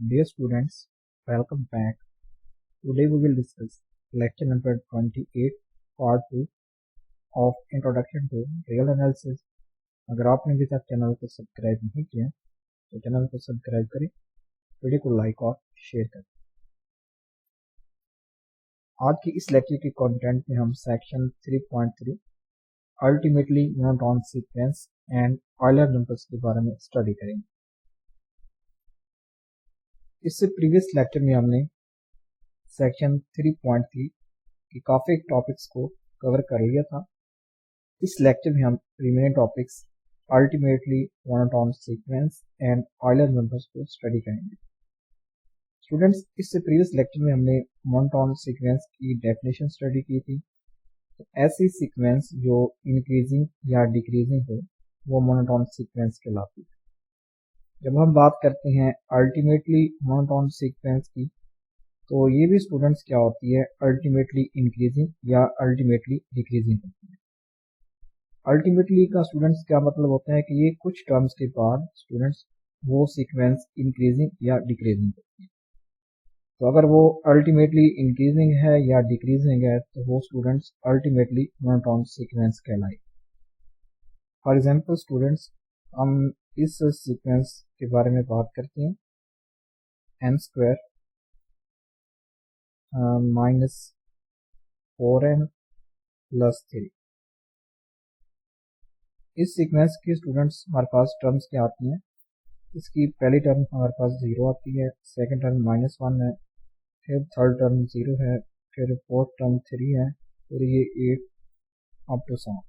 Dear students, welcome back. Today we will discuss lecture number 28, part 2 of Introduction to Real Analysis. अगर आपने अभी तक channel को subscribe नहीं किया तो चैनल को सब्सक्राइब करें, वीडियो को लाइक और शेयर करें। आज की इस लेक्चर के कंटेंट में हम section 3.3 ultimately monotone sequence and Euler numbers के बारे में स्टडी करेंगे। इससे प्रीवियस लेक्चर में हमने सेक्शन 3.3 के काफ़ी टॉपिक्स को कवर कर लिया था। इस लेक्चर में हम remaining topics ultimately monotone sequence and Euler numbers को स्टडी करेंगे। स्टूडेंट्स, इससे प्रीवियस लेक्चर में हमने मोनोटोन सीक्वेंस की डेफिनेशन स्टडी की थी। तो ऐसी सीक्वेंस जो इंक्रीजिंग या डिक्रीजिंग हो वो मोनोटोन सीक्वेंस कहलाती है। जब हम बात करते हैं अल्टीमेटली मोनोटोन सीक्वेंस की तो ये भी स्टूडेंट्स क्या होती है, अल्टीमेटली इंक्रीजिंग या अल्टीमेटली डिक्रीजिंग होती है। अल्टीमेटली का स्टूडेंट्स क्या मतलब होता है कि ये कुछ टर्म्स के बाद स्टूडेंट्स वो सीक्वेंस इंक्रीजिंग या डिक्रीजिंग होती है। तो अगर वो अल्टीमेटली इंक्रीजिंग है या डिक्रीजिंग है तो वो स्टूडेंट्स अल्टीमेटली मोनोटोन सीक्वेंस कहलाए। फॉर एग्जाम्पल स्टूडेंट्स, हम इस सीक्वेंस के बारे में बात करते हैं, n square minus 4n plus 3। इस सीक्वेंस की स्टूडेंट्स हमारे पास टर्म्स क्या आती हैं। इसकी पहली टर्म हमारे पास 0 आती है, सेकंड टर्म -1 है, फिर थर्ड टर्म 0 है, फिर फोर्थ टर्म 3 है, फिर ये 8 अप टू 7।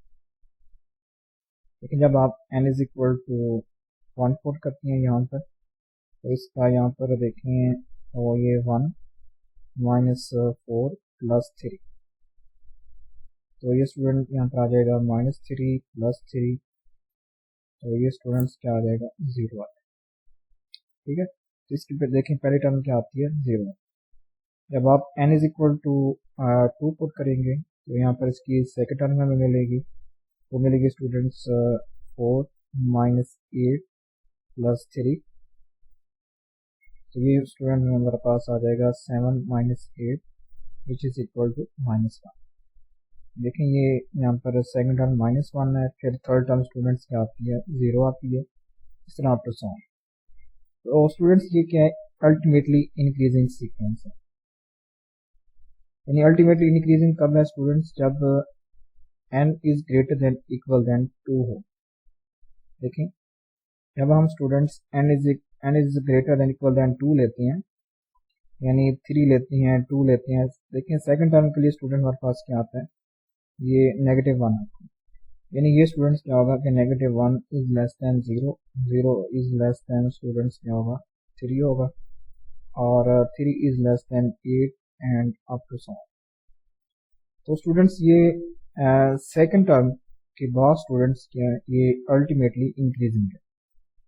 लेकिन जब आप n is equal to 1 put करती हैं यहाँ पर तो इसका यहाँ पर देखें और ये 1 -4 प्लस 3, तो ये स्टूडेंट यहाँ पर आ जाएगा -3 प्लस 3, तो ये स्टूडेंट्स क्या आ जाएगा 0 आ जाएगा। ठीक है, तो इसकी फिर देखें पहली टर्म क्या आती है 0। जब आप n is equal to 2 put करेंगे तो यहाँ पर इसकी सेकंड टर्म हमें मिलेगी, वो मिलेगी स्टूडेंट्स 4 -8 प्लस 3, तो ये स्टूडेंट हमारे पास आ जाएगा 7 -8 विच इज इक्वल टू -1। देखें ये यहाँ पर सेकंड टर्म -1 है, फिर थर्ड टर्म स्टूडेंट्स क्या आती है 0 आती है, इस तरह अप टू 7। तो स्टूडेंट्स ये क्या है, अल्टीमेटली इंक्रीजिंग सीक्वेंस है। यानी अल्टीमेटली इंक्रीजिंग कब है स्टूडेंट्स, जब n is greater than equal than 2 हो। देखें जब हम students n is greater than equal than 2 लेते हैं, यानी 3 लेते हैं 2 लेते हैं, देखें सेकंड टर्म के लिए स्टूडेंट हमारे पास क्या आता है, ये -1 आता है। यानी ये स्टूडेंट्स क्या होगा कि -1 is less than 0, 0 is less than students क्या होगा 3 होगा, और 3 is less than 8 and up to 7। तो स्टूडेंट्स ये सेकंड टर्म के बाद स्टूडेंट्स क्या है, ये अल्टीमेटली इंक्रीजिंग है।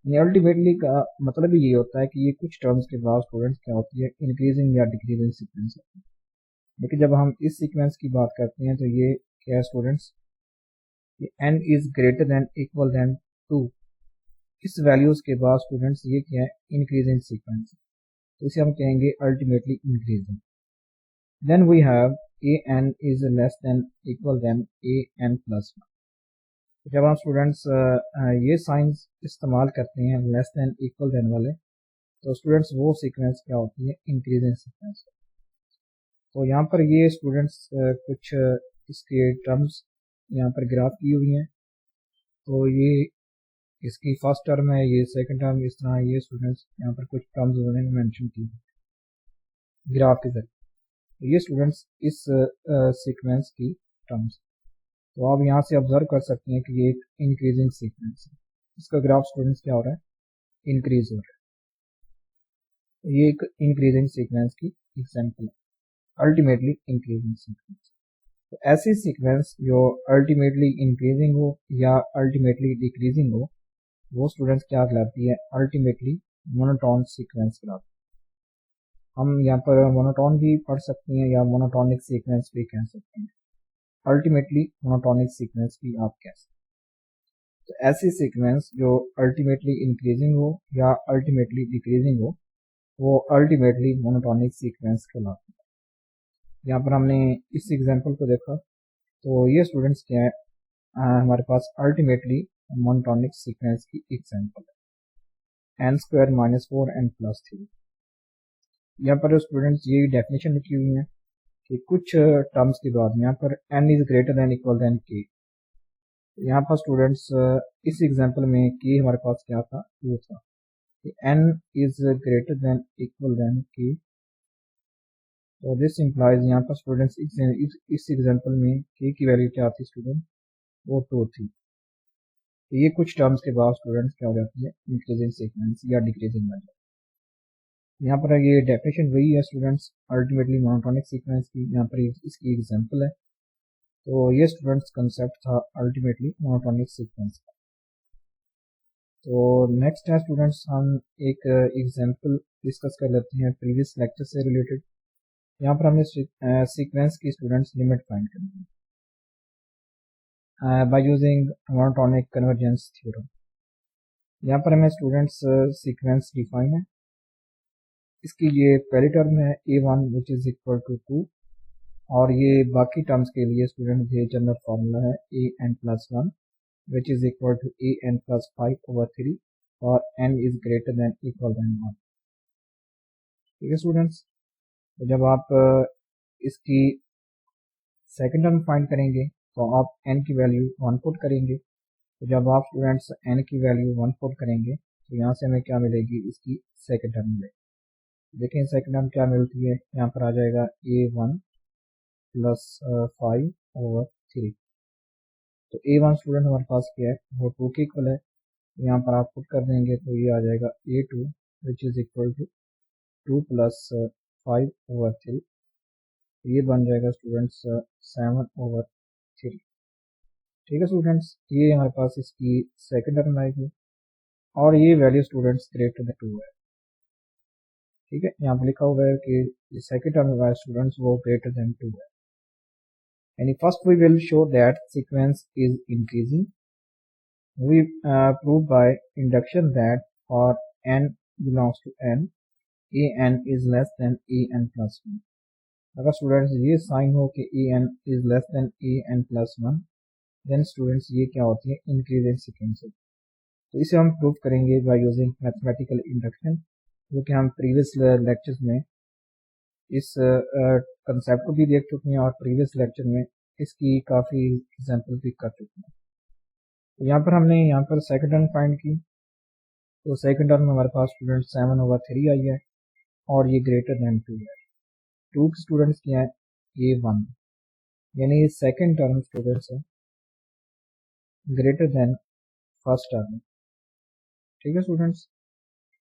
यानी अल्टीमेटली का मतलब ये होता है कि ये कुछ टर्म्स के बाद स्टूडेंट्स क्या होती है, इंक्रीजिंग या डिक्रीजिंग सीक्वेंस होती है। लेकिन जब हम इस सीक्वेंस की बात करते हैं तो ये क्या है स्टूडेंट्स, ये n is greater than equal than 2, इस वैल्यूज के बाद स्टूडेंट्स ये क्या है, इंक्रीजिंग सीक्वेंस, तो इसे हम कहेंगे ultimately increasing. Then we have an is less than equal than an plus 1। जब हम स्टूडेंट्स ये साइंस इस्तेमाल करते हैं लेस देन इक्वल देन वाले, तो स्टूडेंट्स वो सीक्वेंस क्या होती है, इंक्रीजिंग सीक्वेंस। तो यहाँ पर ये स्टूडेंट्स कुछ इसके टर्म्स यहाँ पर ग्राफ की हुई हैं। तो ये इसकी फर्स्ट टर्म है, ये सेकंड टर्म, इस तरह ये स्टूडेंट्स यहाँ पर कुछ टर्म्स उन्होंने मेंशन की ग्राफ के जरिए। तो ये स्टूडेंट्स इस सीक्वेंस की टर्म्स, तो आप यहाँ से ऑब्जर्व कर सकते हैं कि ये एक इंक्रीजिंग सीक्वेंस है। इसका ग्राफ स्टूडेंट्स क्या हो रहा है, इंक्रीज हो रहा है। ये एक इंक्रीजिंग सीक्वेंस की एग्जांपल है, अल्टीमेटली इंक्रीजिंग सीक्वेंस। तो ऐसी सीक्वेंस जो अल्टीमेटली इंक्रीजिंग हो या अल्टीमेटली डिक्रीजिंग हो वो स्टूडेंट्स क्या कहलाती है, अल्टीमेटली मोनोटोन सीक्वेंस कहलाती है। हम यहाँ पर मोनोटोन भी पढ़ सकते हैं या मोनोटोनिक सीक्वेंस भी कह सकते हैं, अल्टीमेटली मोनोटोनिक सीक्वेंस भी आप कह सकते हैं। तो ऐसी सीक्वेंस जो अल्टीमेटली इंक्रीजिंग हो या अल्टीमेटली डिक्रीजिंग हो वो अल्टीमेटली मोनोटोनिक सीक्वेंस कहलाता है। यहाँ पर हमने इस एग्जांपल को देखा, तो ये स्टूडेंट्स क्या है, हमारे पास अल्टीमेटली मोनोटोनिक सीक्वेंस की एग्जांपल है, n² - 4 n + 3। यहाँ पर स्टूडेंट्स ये डेफिनेशन लिखी हुई है कि कुछ टर्म्स के बाद यहाँ पर n is greater than equal than k। यहाँ पर स्टूडेंट्स इस एग्जांपल में k हमारे पास क्या था, 2 था, n is greater than equal than k। तो दिस इंप्लाइज यहाँ पर स्टूडेंट्स इस एग्जांपल में k की वैल्यू क्या थी स्टूडेंट, वो 2 थी। तो ये कुछ टर्म्स के बाद स्टूडेंट्स क्या हो जाती है, इंक्रीजिंग सीक्वेंस या डिक्रीजिंग वैल्यू। यहाँ पर ये डेफिनेशन वही है स्टूडेंट्स अल्टीमेटली मोनोटोनिक सीक्वेंस की, यहाँ पर इसकी एग्जांपल है। तो ये स्टूडेंट्स कंसेप्ट था अल्टीमेटली मोनोटोनिक सीक्वेंस का। तो नेक्स्ट है स्टूडेंट्स, हम एक एग्जांपल डिस्कस कर लेते हैं प्रीवियस लेक्चर से रिलेटेड। यहाँ पर हमने सीक्वेंस की स्टूडेंट्स लिमिट फाइंड करनी है by using monotonic convergence theorem. यहाँ पर हमें स्टूडेंट्स सीक्वेंस डिफाइन है, इसकी ये पहली टर्म है a1 which is equal to 2, और ये बाकी टर्म्स के लिए स्टूडेंट ये जनरल फार्मूला है an+1 which is equal to an+5/3 और n is greater than equal than 1। ठीक है स्टूडेंट्स, तो जब आप इसकी सेकंड टर्म फाइंड करेंगे तो आप n की वैल्यू 1 पुट करेंगे। तो जब आप स्टूडेंट्स n की वैल्यू 1 पुट करेंगे तो यहाँ से हमें क्या मिलेगी, इसकी सेकंड टर्म मिलेगी। देखें सेकंड टर्म क्या मिलती है, यहाँ पर आ जाएगा a1 + 5/3। तो a1 स्टूडेंट हमारे पास क्या है, वो 2 के इक्वल है। यहाँ पर आप पुट कर देंगे तो ये आ जाएगा a2 which is equal to 2 + 5/3। ये बन जाएगा स्टूडेंट्स 7/3। ठीक है स्टूडेंट्स, ये हमारे पास इसकी सेकंड टर्म आएगी और ये वैल्यू स्टूडेंट्स ग्रेटर देन 2 है। ठीक है, यहाँ पर लिखा हुआ है कि सेकंड टर्म है स्टूडेंट्स वो ग्रेटर देन 2 है। यानी first we will show that sequence is increasing. We prove by induction that for n belongs to n, an is less than an+1। अगर स्टूडेंट्स ये साइन हो कि an is less than an+1, then students ये क्या होती है, increasing sequence. तो इसे हम प्रूव करेंगे बाय यूजिंग मैथमेटिकल इंडक्शन, जो कि हम प्रीवियस लेक्चर्स में इस कंसेप्ट को भी देख चुके हैं और प्रीवियस लेक्चर में इसकी काफ़ी एग्जांपल भी कर चुके हैं। तो यहाँ पर हमने यहाँ पर सेकंड टर्म फाइंड की, तो सेकंड टर्म में हमारे पास स्टूडेंट 7/3 आई है और ये ग्रेटर देन 2 है। 2 के स्टूडेंट्स क्या है, ये 1, यानी ये सेकंड टर्म स्टूडेंट्स है ग्रेटर देन फर्स्ट टर्म। ठीक है स्टूडेंट्स,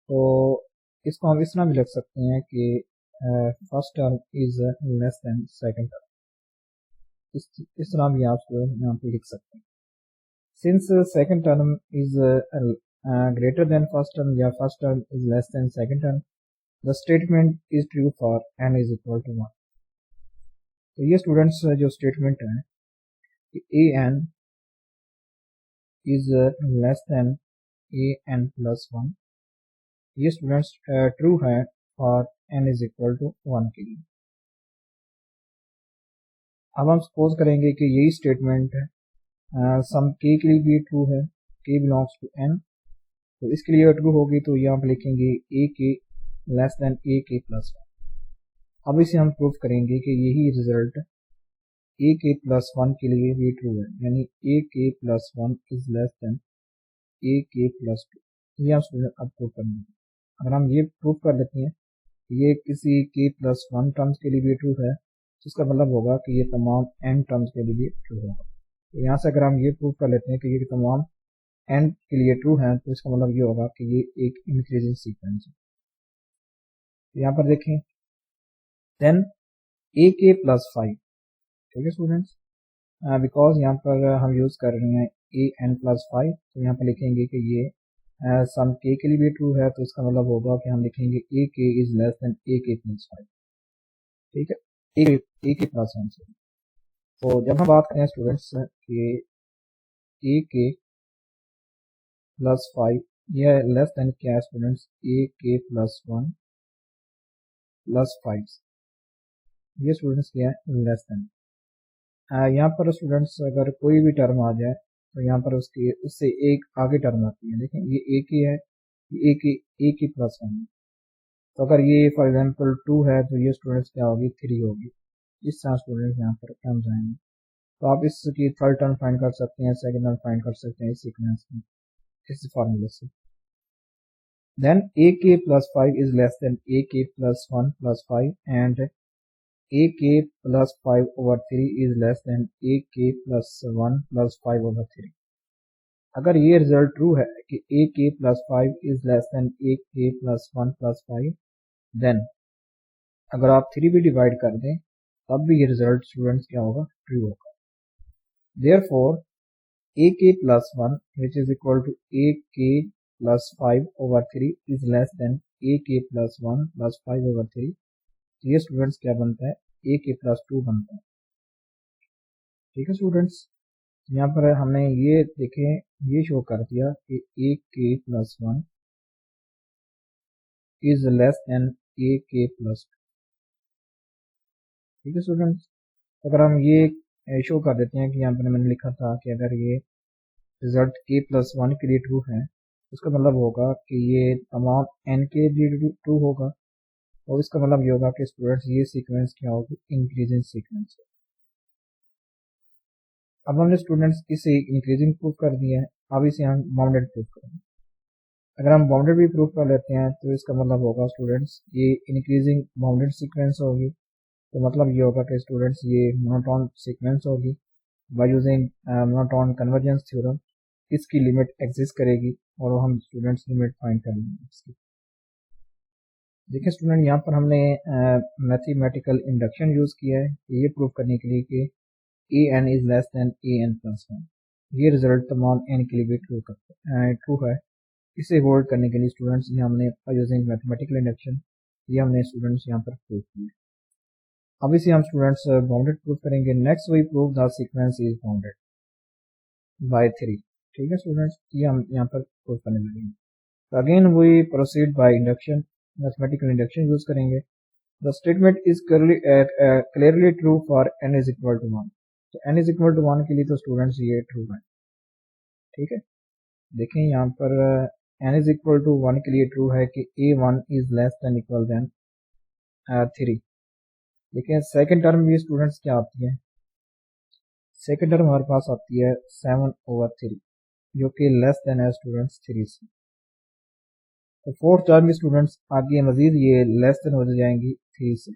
तो इसको हम इस तरह भी लिख सकते हैं कि first term is less then second term. इस तरह भी आप स्टूडेंट यहाँ पे लिख सकते हैं। Since second term is greater than first term या first term is less than second term, the statement is true for n is equal to 1। तो ये स्टूडेंट्स जो स्टेटमेंट है कि an is less than an+1, ये students true है और n is equal to 1 के लिए। अब हम सपोज करेंगे कि यही स्टेटमेंट सम k के लिए भी ट्रू है, k बिलोंग्स टू n, तो इसके लिए ट्रू होगी तो यहाँ पे लिखेंगे ak लेस देन ak+1। अब इसे हम प्रूफ करेंगे कि यही रिजल्ट ak+1 के लिए भी ट्रू है, यानी ak+1 is less then ak+2। ये हम स्टूडेंट अब प्रूफ करेंगे। अगर हम ये प्रूफ कर लेते हैं कि ये किसी k+1 टर्म्स के लिए भी ट्रू है, तो इसका मतलब होगा कि ये तमाम n टर्म्स के लिए भी ट्रू होगा। तो यहाँ से अगर हम ये प्रूफ कर लेते हैं कि ये तमाम n के लिए ट्रू है, तो इसका मतलब ये होगा कि ये एक इंक्रीजिंग सीक्वेंस है। तो यहाँ पर देखें देन ak+5। ठीक है स्टूडेंट्स, बिकॉज यहाँ पर हम यूज़ कर रहे हैं an+5, तो यहाँ पर लिखेंगे कि ये सम k के लिए भी ट्रू है, तो इसका मतलब होगा कि हम लिखेंगे ak is less then ak+5। ठीक है, ak+1 से। तो जब हम बात करें स्टूडेंट्स कि ak+5 यह लेस देन क्या है स्टूडेंट्स, ak+1 प्लस 5, ये स्टूडेंट्स क्या है लेस देन। यहाँ पर स्टूडेंट्स अगर कोई भी टर्म आ जाए तो यहाँ पर उससे एक आगे टर्म आती है। देखें ये ए की है, ये ए की प्लस 1 है। तो अगर ये फॉर एग्जांपल 2 है तो ये स्टूडेंट्स क्या होगी 3 होगी। इस तरह स्टूडेंट्स यहाँ पर टर्म्स आएंगे। तो आप इसकी थर्ड टर्म फाइंड कर सकते हैं, सेकंड टर्म फाइंड कर सकते हैं इस सीक्वेंस में, इस फार्मूले से। Then a k plus 5 is less than a k plus 1 plus 5 and a k plus 5 over 3 is less than a k plus 1 plus 5 over 3। अगर ये रिजल्ट ट्रू है कि a k plus 5 is less than a k plus 1 plus 5, then अगर आप 3 भी divide कर दें तब भी ये रिजल्ट स्टूडेंट्स क्या होगा ट्रू होगा। Therefore a k plus 1 which is equal to a k plus 5 over 3 is less than a k plus 1 plus 5 over 3। तो ये स्टूडेंट्स क्या बनता है ए के प्लस 2 बनता है। ठीक है स्टूडेंट्स, यहाँ पर हमने ये देखें ये शो कर दिया कि a k plus 1 is less than a k plus 2। ठीक है स्टूडेंट्स, अगर हम ये शो कर देते हैं कि यहाँ पर मैंने लिखा था कि अगर ये रिजल्ट के प्लस 1 के लिए ट्रू है उसका मतलब होगा कि ये तमाम एन के लिए ट्रू होगा, और इसका मतलब ये होगा कि स्टूडेंट्स ये सीक्वेंस क्या होगी इंक्रीजिंग सीक्वेंस। अब हमने स्टूडेंट्स इसे इंक्रीजिंग प्रूफ कर दिया है, अब इसे हम बाउंडेड प्रूफ करेंगे। अगर हम बाउंडेड भी प्रूफ कर लेते हैं तो इसका मतलब होगा स्टूडेंट्स ये इंक्रीजिंग बाउंडेड सीक्वेंस होगी। तो मतलब ये होगा कि स्टूडेंट्स ये मोनोटोन सीक्वेंस होगी। By using monotone convergence theorem इसकी लिमिट एग्जिस्ट करेगी और हम स्टूडेंट्स लिमिट फाइंड करेंगे इसकी। देखिए स्टूडेंट यहाँ पर हमने मैथमेटिकल इंडक्शन यूज़ किया है ये प्रूफ करने के लिए कि a n is less than a n plus 1। ये रिजल्ट तमाम एन के लिए भी ट्रू है। इसे होल्ड करने के लिए स्टूडेंट्स ये हमने यूजिंग मैथमेटिकल इंडक्शन ये हमने स्टूडेंट्स यहाँ पर प्रूव किया। अब इसे हम स्टूडेंट्स बाउंडेड प्रूफ करेंगे। Next we prove the sequence is bounded by 3। ठीक है स्टूडेंट्स, ये हम यहाँ पर प्रूव करने लगेंगे। तो again we proceed by induction, mathematical induction use करेंगे। The statement is clearly true for n is equal to 1। तो n इज इक्वल टू 1 के लिए तो स्टूडेंट्स ये ट्रू है। ठीक है, देखें यहाँ पर n इज इक्वल टू 1 के लिए ट्रू है कि a1 is less than equal than 3। देखें सेकंड टर्म भी स्टूडेंट्स क्या आती है, सेकंड टर्म हमारे पास आती है 7 ओवर 3 जो कि लेस देन है स्टूडेंट्स 3 से। तो फोर्थ टर्म भी स्टूडेंट्स आगे मजीद ये लेस देन हो जाएंगी 3 से,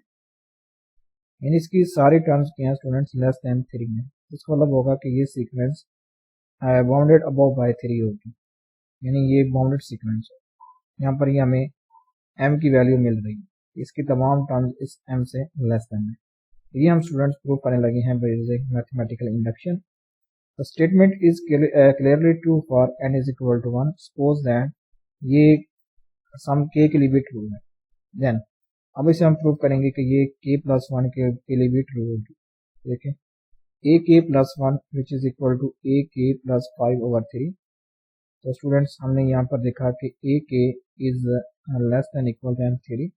यानी इसकी सारी टर्म्स क्या हैं स्टूडेंट्स लेस देन 3 में। इसका मतलब होगा कि ये सीक्वेंस बाउंडेड अबव बाय 3 होगी, यानी ये बाउंडेड सीक्वेंस है। यहाँ पर ये हमें m की वैल्यू मिल रही है, इसकी तमाम टर्म्स इस m से लेस देन है। ये हम स्टूडेंट्स प्रूव करने लगे हैं by using mathematical induction. The statement is clearly true for n is equal to 1। Suppose that ये सम k के लिए भी ट्रू है, देन अब इसे हम प्रूव करेंगे कि ये k प्लस 1 के लिए भी ट्रू होगी। देखें a k plus 1 which is equal to a k plus 5 over 3। तो स्टूडेंट्स हमने यहाँ पर देखा कि a k is less than equal than 3।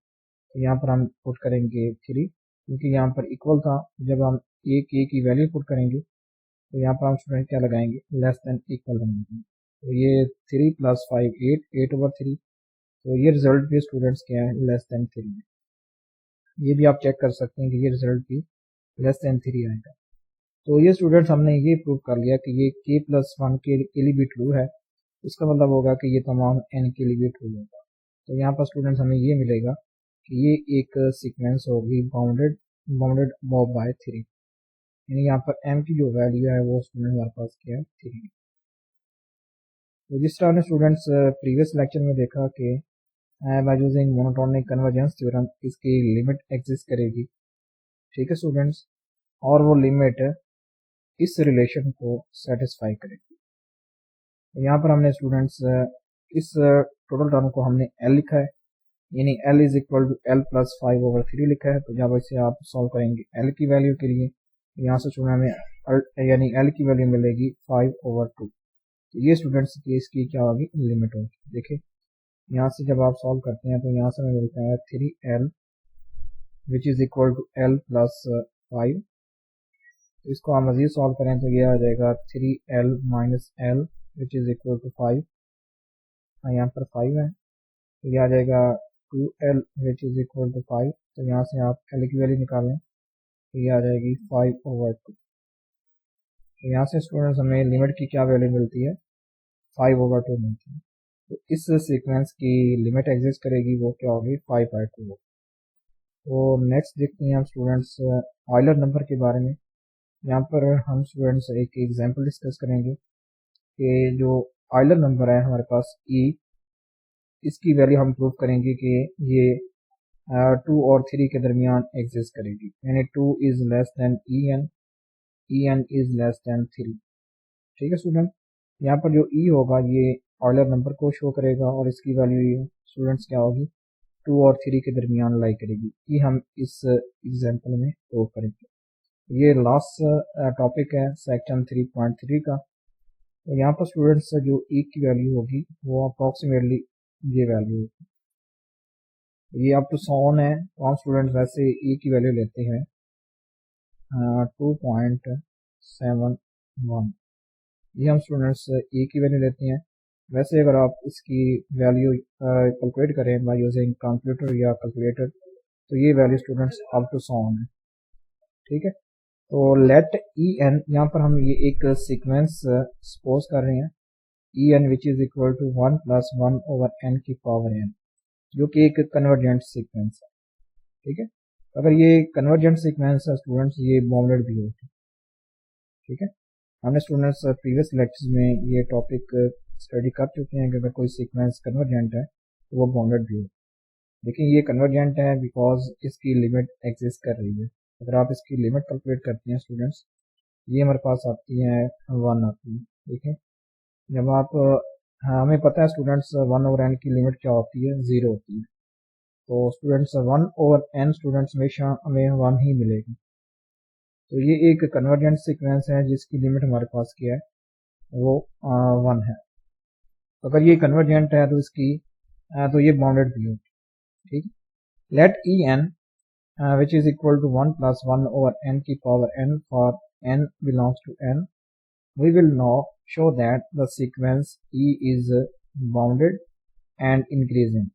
तो यहाँ पर हम पुट करेंगे 3 क्योंकि यहाँ पर इक्वल था। जब हम ए के की वैल्यू पुट करेंगे तो यहाँ पर हम स्टूडेंट क्या लगाएंगे लेस देन इक्वल लगाएंगे। तो ये 3 प्लस 5 8 ओवर 3। तो ये रिजल्ट भी स्टूडेंट्स क्या है लेस देन 3 है। ये भी आप चेक कर सकते हैं कि ये रिजल्ट भी लेस देन 3 आएगा। तो ये स्टूडेंट्स हमने ये प्रूव कर लिया कि ये k प्लस 1 के लिए भी ट्रू है। इसका मतलब होगा कि ये तमाम n के लिए भी ट्रू होगा। तो यहाँ पर स्टूडेंट्स हमें ये मिलेगा कि ये एक सीक्वेंस होगी बाउंडेड अबव बाय 3, यानी यहाँ पर m की जो वैल्यू है वो स्टूडेंट हमारे पास क्या है 3। तो जिस तरह ने स्टूडेंट्स प्रीवियस लेक्चर में देखा कि by using monotonic convergence theorem इसकी लिमिट एग्जिस्ट करेगी। ठीक है स्टूडेंट्स, और वो लिमिट इस रिलेशन को सेटिस्फाई करेगी। यहाँ पर हमने स्टूडेंट्स इस टोटल टर्म को हमने L लिखा है, यानी L is equal to L plus 5 over 3 लिखा है। तो जब इसे आप सॉल्व करेंगे L की वैल्यू के लिए, यहाँ से स्टूडेंट हमें यानी L की वैल्यू मिलेगी 5 ओवर 2। तो ये स्टूडेंट्स की इसकी क्या होगी लिमिट होगी। देखिए यहाँ से जब आप सॉल्व करते हैं तो यहाँ से हमें मिलता है 3L which is equal to l plus 5। तो इसको हम मज़ीद सॉल्व करें तो ये आ जाएगा 3l minus l which is equal to 5। यहाँ पर 5 है तो ये आ जाएगा 2l which is equal to 5। तो यहाँ से आप l की वैल्यू निकालें तो ये आ जाएगी 5/2। तो यहाँ से स्टूडेंट्स हमें लिमिट की क्या वैल्यू मिलती है, 5/2 मिलती है। तो इस सीक्वेंस की लिमिट एग्जिस्ट करेगी वो क्या होगी, 5/2। तो नेक्स्ट देखते हैं हम स्टूडेंट्स ऑयलर नंबर के बारे में। यहाँ पर हम स्टूडेंट्स एक एग्जांपल डिस्कस करेंगे कि जो ऑयलर नंबर है हमारे पास ई, इसकी वैल्यू हम प्रूव करेंगे कि ये 2 और 3 के दरमियान एग्जिस्ट करेगी, यानी 2 is less than e n is less than 3। ठीक है स्टूडेंट, यहाँ पर जो ई होगा ये ऑयलर नंबर को शो करेगा और इसकी वैल्यू स्टूडेंट्स क्या होगी, 2 और 3 के दरमियान लाई करेगी। ये हम इस एग्जांपल में प्रूव करेंगे। ये लास्ट टॉपिक है सेक्शन 3.3 का। तो यहाँ पर स्टूडेंट्स जो ई की वैल्यू होगी वो अप्रॉक्सीमेटली ये वैल्यू होगी, ये अप टू 100 है। तो हम स्टूडेंट्स वैसे ई की वैल्यू लेते हैं 2.71। ये हम स्टूडेंट्स ई की वैल्यू लेते हैं। वैसे अगर आप इसकी वैल्यू कैलकुलेट करें बाय यूजिंग कंप्यूटर या कैलकुलेटर तो ये वैल्यू स्टूडेंट्स अप टू 100 है। ठीक है, तो लेट ई एन, यहाँ पर हम ये एक सीक्वेंस सपोज कर रहे हैं e n which is equal to 1 + 1/n की पावर n, जो कि एक कन्वर्जेंट सीक्वेंस है। ठीक है, अगर ये कन्वर्जेंट सीक्वेंस है स्टूडेंट्स ये बाउंडेड भी होती है। ठीक है, हमने स्टूडेंट्स प्रीवियस लेक्चर्स में ये टॉपिक स्टडी कर चुके हैं कि अगर कोई सीक्वेंस कन्वर्जेंट है तो वो बाउंडेड भी होती है। लेकिन ये कन्वर्जेंट है बिकॉज इसकी लिमिट एग्जिस्ट कर रही है। अगर आप इसकी लिमिट कैलकुलेट करते हैं स्टूडेंट्स, ये हमारे पास आती है 1 आती है। ठीक है, जब आप हमें पता है स्टूडेंट्स 1/n की लिमिट क्या होती है, 0 होती है। तो स्टूडेंट्स 1/n स्टूडेंट्स हमेशा हमें 1 ही मिलेगी। तो ये एक कन्वर्जेंट सीक्वेंस है जिसकी लिमिट हमारे पास क्या है, वो 1 है। तो अगर ये कन्वर्जेंट है तो इसकी तो ये बाउंडेड भी होगी। ठीक है, let e n which is equal to 1 + 1/n की power n for n belongs to n, we will now show that the sequence E is bounded and increasing।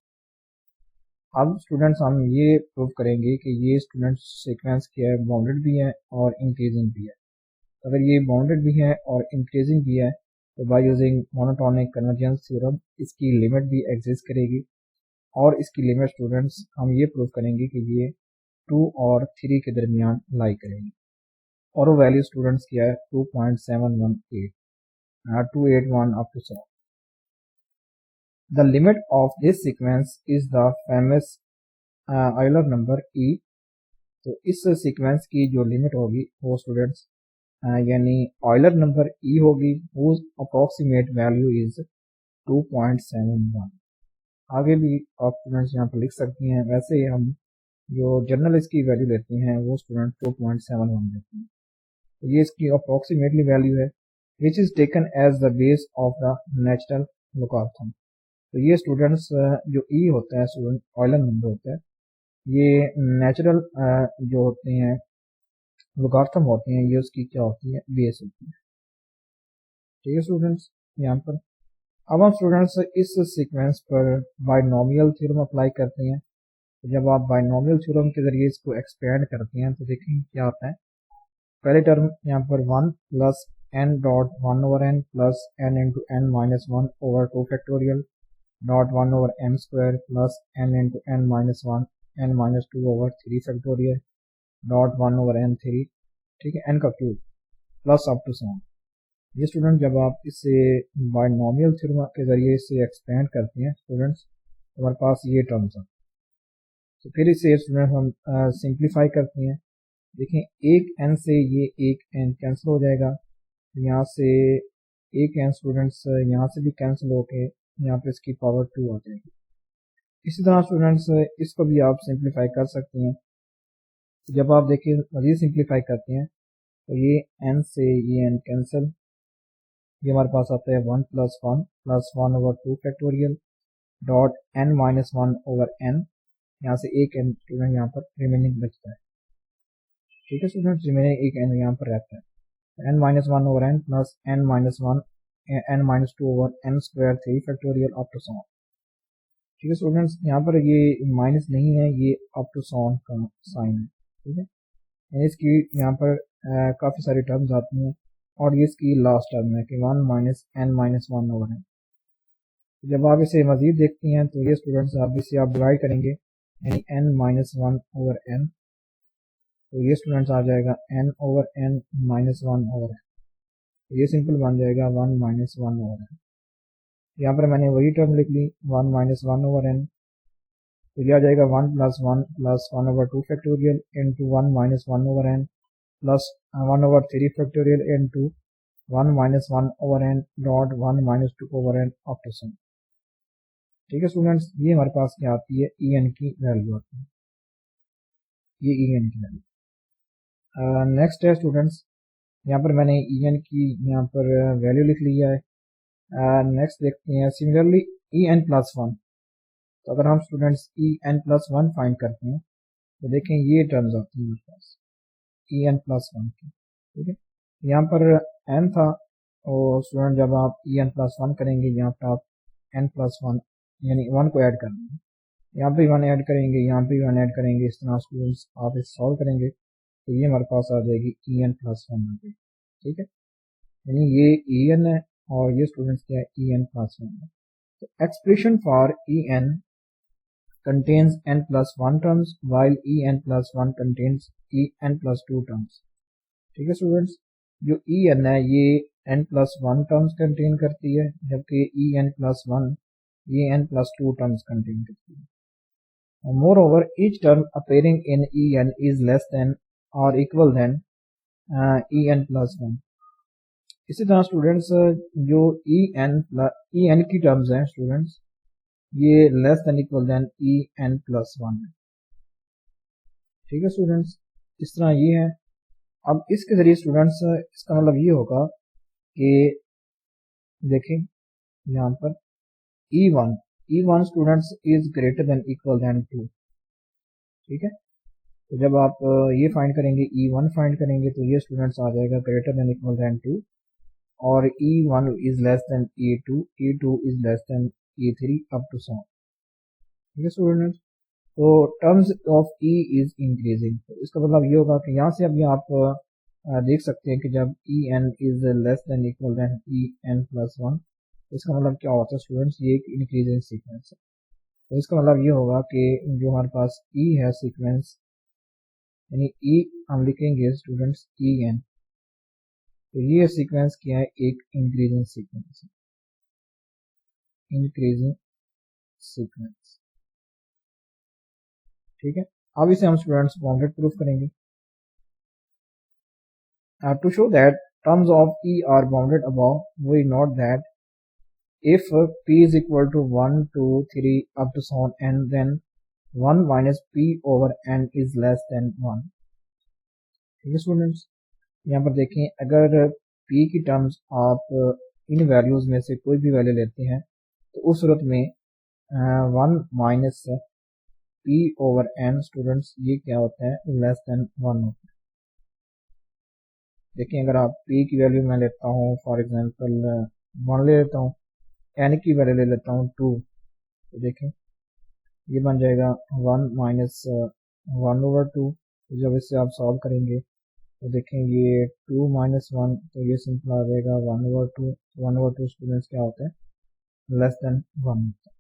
अब स्टूडेंट्स हम ये प्रूव करेंगे कि ये स्टूडेंट्स सीक्वेंस क्या है, bounded भी है और इंक्रीजिंग भी है। अगर ये बाउंडेड भी है और इंक्रीजिंग भी है तो by using monotonic convergence theorem इसकी लिमिट भी एग्जिस्ट करेगी। और इसकी लिमिट स्टूडेंट्स हम ये प्रूव करेंगे कि ये 2 और 3 के दरमियान लाई करेंगे। और वो वैल्यू स्टूडेंट्स क्या है, 2.718 281 up to 100। The limit of this sequence is the famous Euler number e. तो इस सीक्वेंस की जो लिमिट होगी वो स्टूडेंट्स यानी ऑयलर नंबर ई होगी, वो अप्रॉक्सीमेट वैल्यू इज 2.71। आगे भी आप स्टूडेंट्स यहाँ पर लिख सकती हैं। वैसे हम जो जर्नल इसकी वैल्यू लेते हैं वो स्टूडेंट 2.71 लेते हैं। तो ये इसकी अप्रॉक्सीमेटली वैल्यू है which is taken as the base of the natural logarithm. तो ये स्टूडेंट्स जो ई होता है स्टूडेंट ऑयलर नंबर होता है, ये नेचुरल जो होते हैं लोगारिथम होते हैं, ये उसकी क्या होती है, बेस होती है। ठीक है स्टूडेंट्स, यहाँ पर अब हम स्टूडेंट्स इस सीक्वेंस पर बाइनोमियल थ्योरम अप्लाई करते हैं। जब आप बाइनोमियल थ्योरम के जरिए इसको एक्सपेंड करते हैं तो देखें क्या होता है। पहले टर्म यहाँ पर 1 + n.1/n + n × n - 1/2 factorial .1/m² + n × n - 1 n - 2/3 factorial .1/n3। ठीक है, n का क्यूब प्लस अप टू 100। ये स्टूडेंट जब आप इसे बाइनोमियल थ्योरम के जरिए इसे एक्सपेंड करते हैं स्टूडेंट्स, हमारे पास ये टर्म्स हैं। तो फिर इसे स्टूडेंट हम सिंप्लीफाई करते हैं। देखें एक n से ये एक n कैंसिल हो जाएगा, यहाँ से एक n स्टूडेंट्स यहाँ से भी कैंसिल होके यहाँ पे इसकी पावर 2 आ जाएगी। इसी तरह स्टूडेंट्स इसको भी आप सिंप्लीफाई कर सकते हैं। जब आप देखिए मज़ीद सिंप्लीफाई करते हैं तो ये n से ये n कैंसिल, ये हमारे पास आता है 1 + 1 + 1/2 फैक्टोरियल .n - 1/n यहाँ से एक n स्टूडेंट यहाँ पर रिमेनिंग बचता है, ठीक है स्टूडेंट, रिमेनिंग एक n यहाँ पर रहता है, n minus one over n plus n minus one n minus two over n square 3 factorial up to so on, ठीक है स्टूडेंट्स। यहाँ पर ये माइनस नहीं है, ये अप टू सॉन का साइन है, ठीक है। इसकी यहाँ पर काफ़ी सारी टर्म्स आती हैं और ये इसकी लास्ट टर्म है कि 1 minus n minus one over n। जब आप इसे मज़ीद देखती हैं तो ये स्टूडेंट्स आप इसे आप डिवाइड करेंगे यानी n minus one over n, तो ये स्टूडेंट्स आ जाएगा n over n minus one over n, तो ये सिंपल बन जाएगा 1 माइनस वन ओवर n। यहाँ पर मैंने वही टर्म लिख ली 1 माइनस वन ओवर n, तो ये आ जाएगा 1 plus one over two factorial into 1 minus one over n plus 1 over 3 factorial into 1 minus one over n dot 1 minus two over n up to sum, ठीक है students. ये हमारे पास क्या आती है, ई एन की वैल्यू आती है, ये ई एन की वैल्यू। नेक्स्ट है स्टूडेंट्स, यहाँ पर मैंने ई एन की यहाँ पर वैल्यू लिख लिया है। नेक्स्ट देखते हैं similarly e n plus one, तो अगर हम students e n plus one find करते हैं तो देखें ये टर्म्स आती हैं हमारे पास ई एन प्लस वन की, ठीक है। यहाँ पर n था और स्टूडेंट जब आप ई एन प्लस वन करेंगे यहाँ पर आप n प्लस वन यानी वन को ऐड करेंगे, यहाँ पे वन ऐड करेंगे, यहाँ पे वन ऐड करेंगे, इस तरह स्टूडेंट्स आप इसे सॉल्व करेंगे तो ये हमारे पास आ जाएगी ई एन प्लस वन आ जाएगी, ठीक है। यानी ये ई एन है और ये स्टूडेंट्स क्या है, ई एन प्लस वन है। तो expression for e n contains n plus 1 terms while e n plus 1 contains e n plus 2 terms, ठीक है स्टूडेंट्स। जो e n है ये n plus 1 terms कंटेन करती है, जबकि e n plus 1 ये n plus 2 terms कंटेन करती है। moreover each term appearing in e n is less than or equal than e n plus 1। इसी तरह स्टूडेंट्स जो e n की टर्म्स हैं स्टूडेंट्स ये less than equal than e n plus one है, ठीक है स्टूडेंट्स। इस तरह ये है। अब इसके जरिए स्टूडेंट्स इसका मतलब ये होगा कि देखें यहाँ पर e one students is greater than equal than two, ठीक है। तो जब आप ये फाइंड करेंगे ई वन फाइंड करेंगे तो ये स्टूडेंट्स आ जाएगा greater than equal than two, और e one is less than e two is less than E3 up to so on, ठीक है स्टूडेंट्स। तो terms of e is increasing, तो इसका मतलब ये होगा कि यहाँ से अभी आप देख सकते हैं कि जब e n is less than equal than e n plus one, इसका मतलब क्या होता है स्टूडेंट्स, ये एक इंक्रीजिंग सीक्वेंस है। तो इसका मतलब ये होगा कि जो हमारे पास ई है सीक्वेंस यानी ई हम लिखेंगे स्टूडेंट्स ई एन, तो ये सीक्वेंस क्या है, एक इंक्रीजिंग सीक्वेंस है, इंक्रीजिंग सीक्वेंस, ठीक है। अब इसे हम स्टूडेंट्स बाउंडेड प्रूफ करेंगे। To show that terms of e are bounded above we note that if p is equal to 1 2 3 up to so on n then 1 minus p over n is less than 1, ठीक है students. यहाँ पर देखें अगर p की terms आप इन values में से कोई भी वैल्यू लेते हैं तो उस सूरत में 1 minus p over n students ये क्या होता है, लेस देन 1 होता है। देखिए अगर आप p की वैल्यू मैं लेता हूँ फॉर एग्जांपल 1 ले लेता हूँ, n की वैल्यू ले लेता हूँ 2, तो देखें ये बन जाएगा 1 माइनस वन ओवर टू। जब इससे आप सॉल्व करेंगे तो देखें ये 2 माइनस वन, तो ये सिंपल आ जाएगा 1 over two. 1 over two students क्या होता है, लेस देन 1 होता है।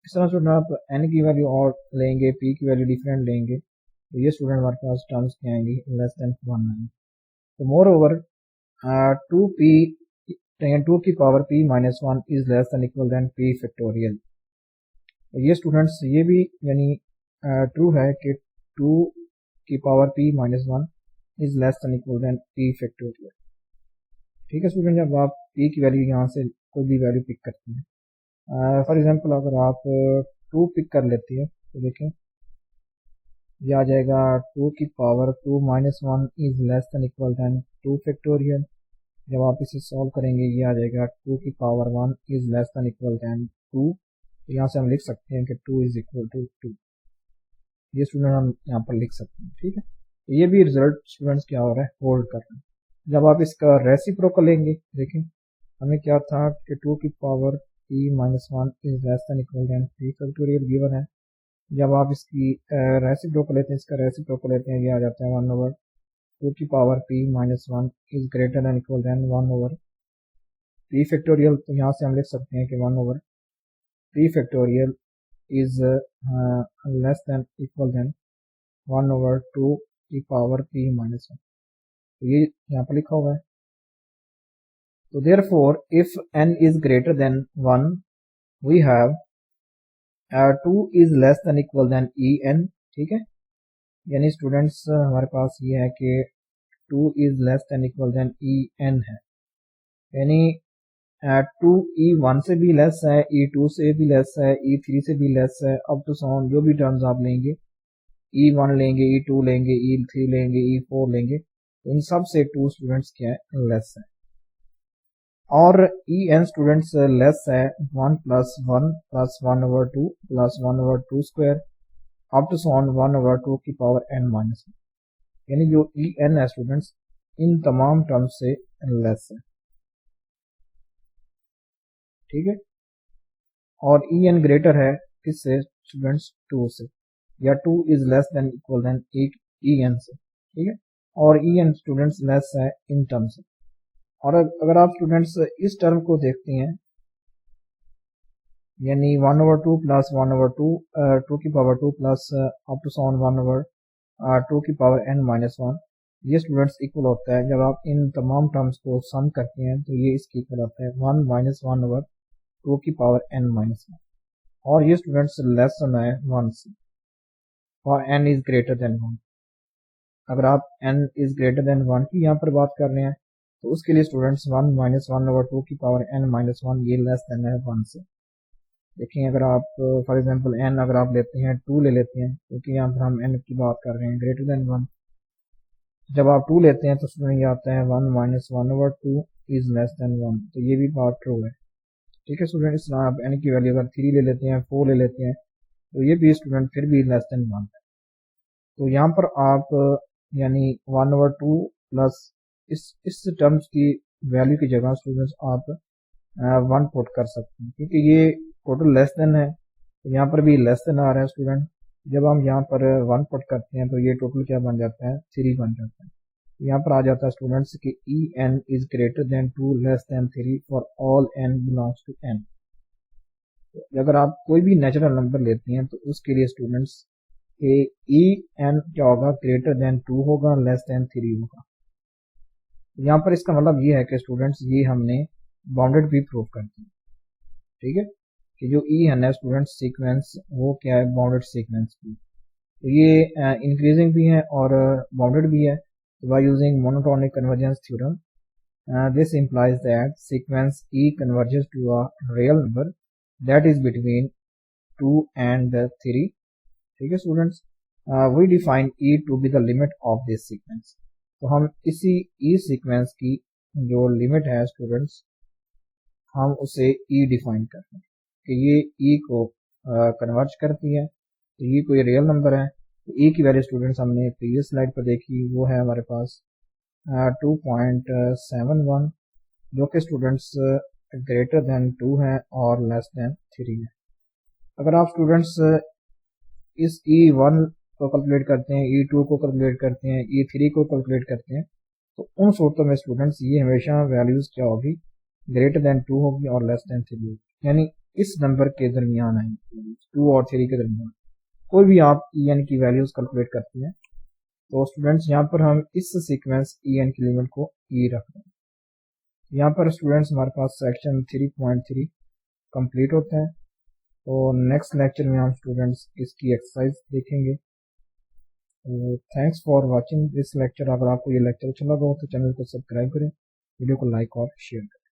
इस तरह स्टूडेंट आप n की वैल्यू और लेंगे, p की वैल्यू डिफरेंट लेंगे, तो ये स्टूडेंट हमारे पास टर्म्स क्या आएंगी, लेस देन 1 आएंगे। तो मोर ओवर 2 की power p minus one is less than equal than p factorial. तो ये स्टूडेंट्स ये भी यानी ट्रू है कि 2 की power p minus one is less than equal than p factorial, ठीक है स्टूडेंट। जब आप p की वैल्यू यहाँ से कोई भी वैल्यू पिक करते हैं, फॉर एग्जांपल अगर आप 2 पिक कर लेते हैं तो देखें ये आ जाएगा 2 की power 2 minus one is less than equal than 2 factorial. जब आप इसे सॉल्व करेंगे ये आ जाएगा 2 की power 1 is less than equal than 2, तो यहाँ से हम लिख सकते हैं कि 2 इज इक्वल टू 2। ये स्टूडेंट हम यहाँ पर लिख सकते हैं, ठीक है। ये भी रिजल्ट स्टूडेंट्स क्या हो रहा है, होल्ड कर रहे हैं। जब आप इसका रेसिप्रोकल लेंगे, देखें हमें क्या था कि 2 की power p minus 1 is less than equal than 3 factorial given है। जब आप इसकी रेसिप्रोकल लेते हैं, इसका रेसिप्रोकल लेते हैं, ये आ जाता है 1 ओवर 2 की power p minus 1 is greater than equal than 1 over p factorial. तो यहाँ से हम लिख सकते हैं कि 1 over p factorial is less than equal than 1 over 2 की पावर p माइनस 1। तो ये यहाँ पर लिखा हुआ है। तो therefore if n is greater than 1 we have 2 is less than equal than en, ठीक है। यानी स्टूडेंट्स हमारे पास ये है कि 2 is less than equal than en है, यानी 2 e1 से भी लेस है, e2 से भी लेस है, e3 से भी लेस है, अप टू सॉन जो भी टर्म्स आप लेंगे, e1 लेंगे, e2 लेंगे, e3 लेंगे, e4 लेंगे, इन सब से 2 स्टूडेंट्स क्या है, लेस है। और en स्टूडेंट्स लेस है 1 plus 1 plus 1 over 2 plus 1 over 2 square up to so on 1 over 2 की पावर n माइनस 1, यानी जो en है स्टूडेंट्स इन तमाम टर्म्स से लेस है, ठीक है। और en ग्रेटर है किससे स्टूडेंट्स, 2 से, या 2 is less than equal than en से, ठीक है। और en स्टूडेंट्स लेस है इन टर्म से। और अगर आप स्टूडेंट्स इस टर्म को देखते हैं, यानी 1 ओवर 2 प्लस 1 ओवर 2 2 की power 2 plus up to so on 1 over 2 की पावर n माइनस 1, ये स्टूडेंट्स इक्वल होता है। जब आप इन तमाम टर्म्स को सम करते हैं तो ये इसके इक्वल होता है 1 माइनस 1 ओवर 2 की पावर n माइनस 1, और ये स्टूडेंट्स लेस होना है 1 से, और n इज ग्रेटर देन 1। अगर आप n इज ग्रेटर देन 1 की यहाँ पर बात कर रहे हैं तो उसके लिए स्टूडेंट्स 1 माइनस 1 ओवर 2 की पावर n माइनस 1 ये लेस देन है 1 से। देखिए अगर आप फॉर एग्जांपल n अगर आप लेते हैं 2 ले लेते हैं, क्योंकि यहाँ पर हम n की बात कर रहे हैं ग्रेटर देन 1, जब आप 2 लेते हैं तो स्टूडेंट ये आता है 1 minus 1 over 2 is less then 1, तो ये भी बात ट्रू है, ठीक है स्टूडेंट। इस तरह आप n की वैल्यू अगर 3 ले लेते हैं, 4 ले लेते हैं, तो ये भी स्टूडेंट फिर भी लेस देन 1 है। तो यहाँ पर आप यानी 1 ओवर 2 प्लस इस टर्म्स की वैल्यू की जगह स्टूडेंट्स आप 1 पुट कर सकते हैं, क्योंकि ये टोटल लेस देन है, तो यहाँ पर भी लेस देन आ रहा है स्टूडेंट। जब हम यहाँ पर 1 पुट करते हैं तो ये टोटल क्या बन जाता है, 3 बन जाता है। यहाँ पर आ जाता है स्टूडेंट्स कि en is greater than 2 less than 3 for all n belongs to n। अगर आप कोई भी नेचुरल नंबर लेते हैं तो उसके लिए स्टूडेंट्स en क्या होगा, ग्रेटर देन 2 होगा, लेस देन 3 होगा। यहाँ पर इसका मतलब ये है कि स्टूडेंट्स ये हमने बाउंडेड भी प्रूव कर दिया, ठीक है, कि जो en है स्टूडेंट्स सीक्वेंस वो क्या है, बाउंडेड सीक्वेंस भी, तो ये इंक्रीजिंग भी है और बाउंडेड भी है। By using monotonic convergence theorem this implies that sequence E converges to a real number that is between 2 and 3, ठीक है students. we define E to be the limit of this sequence, तो हम इसी E sequence की जो limit है students हम उसे E डिफाइन करते हैं कि ये E को कन्वर्ज करती है, तो ये कोई रियल नंबर है। तो E की वैल्यू स्टूडेंट्स हमने प्रीवियस स्लाइड पर देखी, वो है हमारे पास 2.71, जो कि स्टूडेंट्स ग्रेटर देन 2 है और लेस देन 3 है। अगर आप स्टूडेंट्स इस E1 को कैलकुलेट करते हैं, E2 को कैलकुलेट करते हैं, E3 को कैलकुलेट करते हैं, तो उन सूरतों में स्टूडेंट्स ये हमेशा वैल्यूज क्या होगी, ग्रेटर देन 2 होगी और लेस देन 3 होगी, यानी इस नंबर के दरमियान है, 2 और 3 के दरमियान। कोई भी आप en की वैल्यूज कैलकुलेट करते हैं तो स्टूडेंट्स यहाँ पर हम इस सीक्वेंस en की लिमिट को e रख रहे हैं। यहाँ पर स्टूडेंट्स हमारे पास सेक्शन 3.3 कंप्लीट होता है। तो नेक्स्ट लेक्चर में हम स्टूडेंट्स इसकी एक्सरसाइज देखेंगे। तो thanks for watching this lecture. अगर आपको ये लेक्चर अच्छा लगा हो तो चैनल को सब्सक्राइब करें, वीडियो को लाइक और शेयर करें।